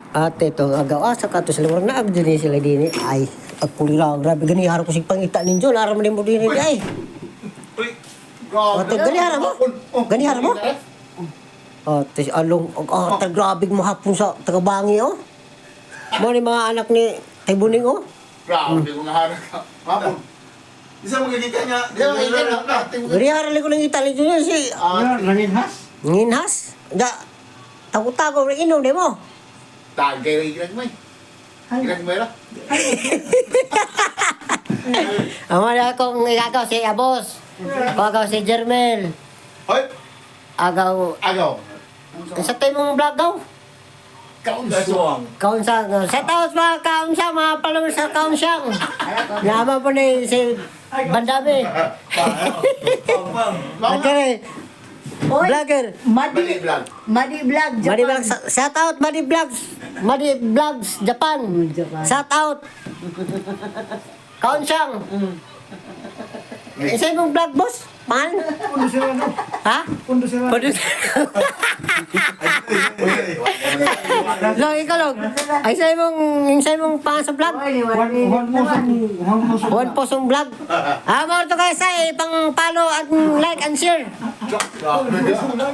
Ate to agaw asa ka to sila na ag dinhi sila dinhi ay agpulira grabe gani haro ko sig pangita ninyo naram mo dinhi ay. Ate gani haro mo? Gani haro mo? Ate along ate grabe mo hapon sa tagabangi oh. Mo ni mga anak ni Tibuning oh. Grabe ko nga harap ka. Hapon. Isa magigita niya. Di ba magigita na? Gani haro ko lang itali dinhi si Nanginhas? Nginhas. Da tago-tago rin inom di mo. Tagay rin ginag mo eh. Ginag mo yun. Amo na akong igagaw si Abos. Agaw si Jermel. Hoy! Agaw. Agaw. Sa tayo mong vlog daw. Kaunsang. Kaunsang. Sa taos mga kaunsang, mga palawin sa kaunsang. Yaman po na si Bandami. Okay. Vlogger. Mali vlog. Madi Vlog, Japan. Madi Vlogs. Shout out Madi Vlogs. Madi Vlogs Japan. Shout out. Kaunsang. Isa mong vlog boss? Man? Pundo sila no? Ha? Pundo sila. Pwede. Long, ikaw long. Ay, isa mong pang sa vlog. One posong vlog. Mga to guys ay pang follow at like and share. Grabe.